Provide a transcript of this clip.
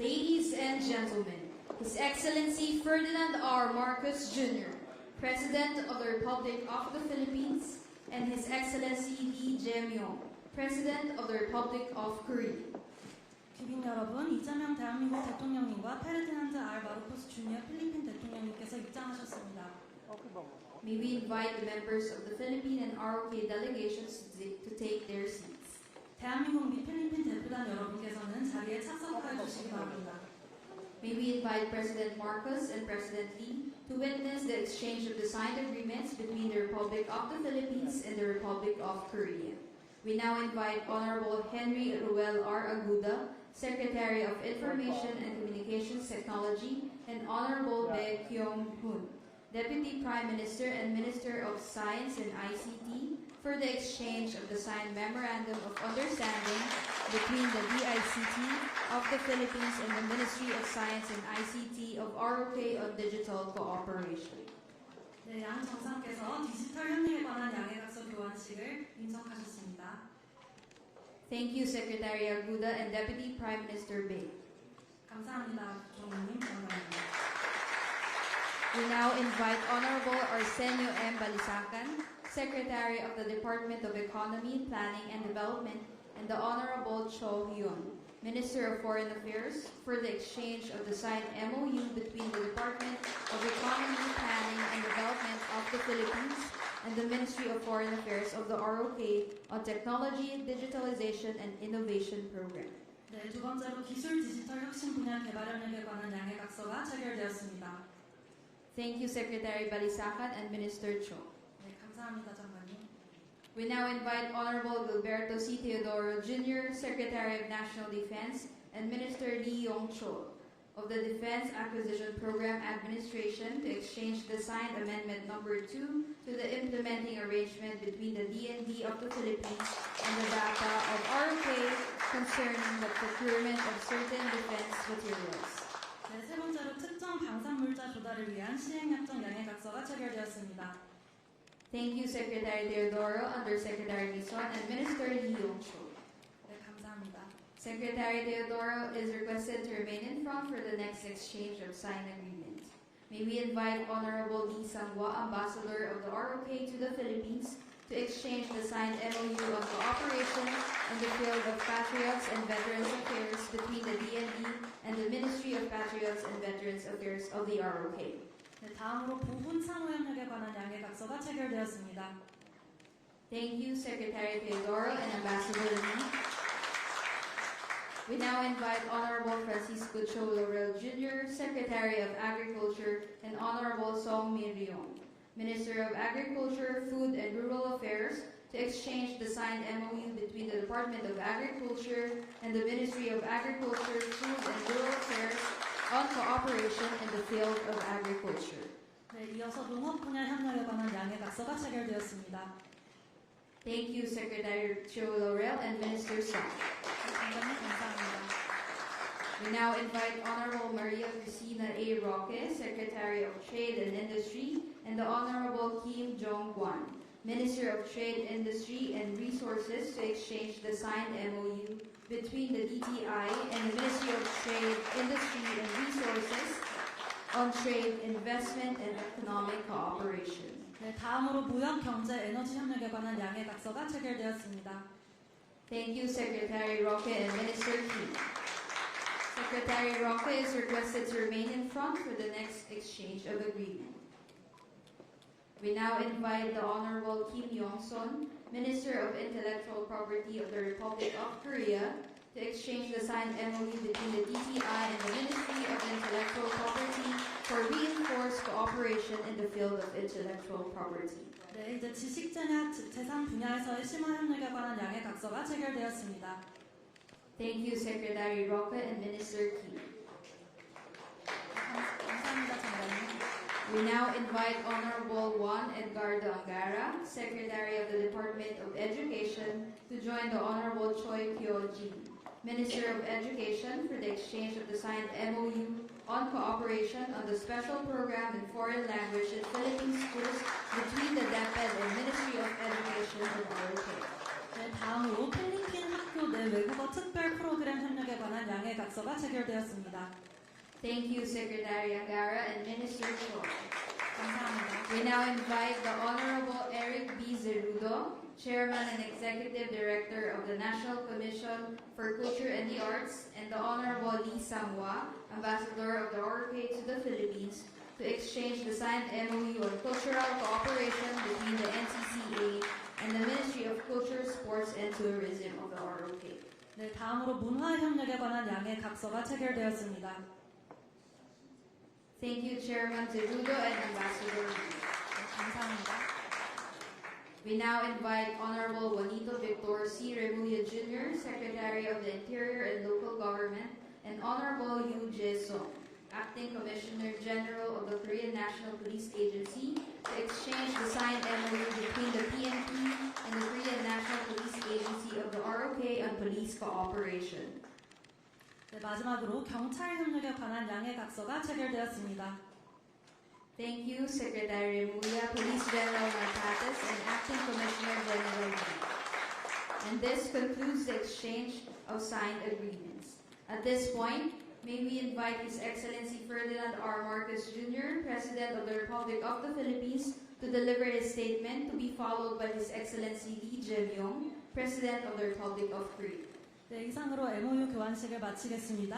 Ladies and gentlemen, His Excellency Ferdinand R. Marcos Jr., President of the Republic of the Philippines, and His Excellency Lee Jae-myung, President of the Republic of Korea. 귀빈 여러분, 이재명 대한민국 대통령님과 페르디난드 R. 마르코스 주니어 필리핀 대통령님께서 입장하셨습니다. May we invite the members of the Philippine and ROK delegations to take their seats. 대한민국 및 필리핀 대표단 여러분께서는 자리에 착석하여 주시기 바랍니다. May we invite President Marcos and President Lee to witness the exchange of the signed agreements between the Republic of the Philippines and the Republic of Korea. We now invite Honorable Henry Ruel R. Aguda, Secretary of Information and Communications Technology, and Honorable Bae Kyung-hun, Deputy Prime Minister and Minister of Science and ICT, for the exchange of the signed Memorandum of Understanding between the DICT of the Philippines and the Ministry of Science and ICT of ROK on digital cooperation. 네, 양 정상께서 디지털 협력에 관한 양해각서 교환식을 인정하셨습니다. Thank you, Secretary Aguda and Deputy Prime Minister Bae. 감사합니다, 총리님. 감사합니다. We now invite Honorable Arsenio M. Balisacan, Secretary of the Department of Economy, Planning and Development, and the Honorable Cho Hyun, Minister of Foreign Affairs, for the exchange of the signed MOU between the Department of Economy, Planning and Development of the Philippines and the Ministry of Foreign Affairs of the ROK on Technology, Digitalization, and Innovation Program. 네, 두 번째로 기술 디지털 혁신 분야 개발 협력에 관한 양해각서가 체결되었습니다. Thank you, Secretary Balisacan and Minister Cho. 네, 감사합니다, 장관님. We now invite Honorable Gilberto C. Teodoro Jr., Secretary of National Defense, and Minister Lee Yong-chol of the Defense Acquisition Program Administration to exchange the signed Amendment Number 2 to the implementing arrangement between the DND of the Philippines and the DAPA of ROK concerning the procurement of certain defense materials. 네, 세 번째로 특정 방산물자 조달을 위한 시행협정 양해각서가 체결되었습니다. Thank you, Secretary Teodoro, Undersecretary Mison, and Minister Lee Yong-chol. 네, 감사합니다. Secretary Teodoro is requested to remain in front for the next exchange of signed agreement. May we invite Honorable Lee Sang-hwa, Ambassador of the ROK to the Philippines, to exchange the signed MOU on cooperation in the field of Patriots and Veterans Affairs between the DND and the Ministry of Patriots and Veterans Affairs of the ROK. 네, 다음으로 보훈 상호협력에 관한 양해각서가 체결되었습니다. Thank you, Secretary Teodoro and Ambassador Lee. We now invite Honorable Francisco Cho Laurel Jr., Secretary of Agriculture, and Honorable Song Min Ryong, Minister of Agriculture, Food and Rural Affairs, to exchange the signed MOU between the Department of Agriculture and the Ministry of Agriculture, Food and Rural Affairs on cooperation in the field of agriculture. 네, 이어서 농업 분야 협력에 관한 양해각서가 체결되었습니다. Thank you, Secretary Cho Laurel and Minister Song. 장관님, 감사합니다. We now invite Honorable Maria Cristina A. Roque, Secretary of Trade and Industry, and the Honorable Kim Jong-kwon, Minister of Trade, Industry, and Resources, to exchange the signed MOU between the DTI and the Ministry of Trade, Industry, and Resources on trade, investment, and economic cooperation. 네, 다음으로 무역, 경제, 에너지 협력에 관한 양해각서가 체결되었습니다. Thank you, Secretary Roque and Minister Kim. Secretary Roque is requested to remain in front for the next exchange of agreement. We now invite the Honorable Kim Yong-son, Minister of Intellectual Property of the Republic of Korea, to exchange the signed MOU between the DTI and the Ministry of Intellectual Property for reinforced cooperation in the field of intellectual property. 네, 이제 지식재산 재산 분야에서의 심화 협력에 관한 양해각서가 체결되었습니다. Thank you, Secretary Roque and Minister Kim. 감사합니다, 장관님. We now invite Honorable Juan Edgardo Angara, Secretary of the Department of Education, to join the Honorable Choi Kyo-jin, Minister of Education, for the exchange of the signed MOU on cooperation on the special program in foreign language in Philippine schools between the DepEd and Ministry of Education of ROK. 네, 다음으로 필리핀 학교 핀란드 내 외국어 특별 프로그램 협력에 관한 양해 각서가 체결되었습니다. Thank you, Secretary Angara and Minister Choi. 감사합니다. We now invite the Honorable Eric B. Zerudo, Chairman and Executive Director of the National Commission for Culture and the Arts, and the Honorable Lee Samwa, Ambassador of the ROK to the Philippines, to exchange the signed MOU on cultural cooperation between the NCCA and the Ministry of Culture, Sports, and Tourism of the ROK. 네, 다음으로 문화 협력에 관한 양해 각서가 체결되었습니다. Thank you, Chairman Zerudo and Ambassador Lee. 네, 감사합니다. We now invite Honorable Juanito Victor C. Remulla Jr., Secretary of the Interior and Local Government, and Honorable Yu Jae-sung, Acting Commissioner General of the Korean National Police Agency, to exchange the signed MOU between the PNP and the Korean National Police Agency of the ROK on police cooperation. 네, 마지막으로 경찰 협력에 관한 양해 각서가 체결되었습니다. Thank you, Secretary Remulla, Police General Martates, and Acting Commissioner General Lee. And this concludes the exchange of signed agreements. At this point, may we invite His Excellency Ferdinand R. Marcos Jr., President of the Republic of the Philippines, to deliver his statement, to be followed by His Excellency Lee Jae-myung, President of the Republic of Korea. 네, 이상으로 MOU 교환식을 마치겠습니다.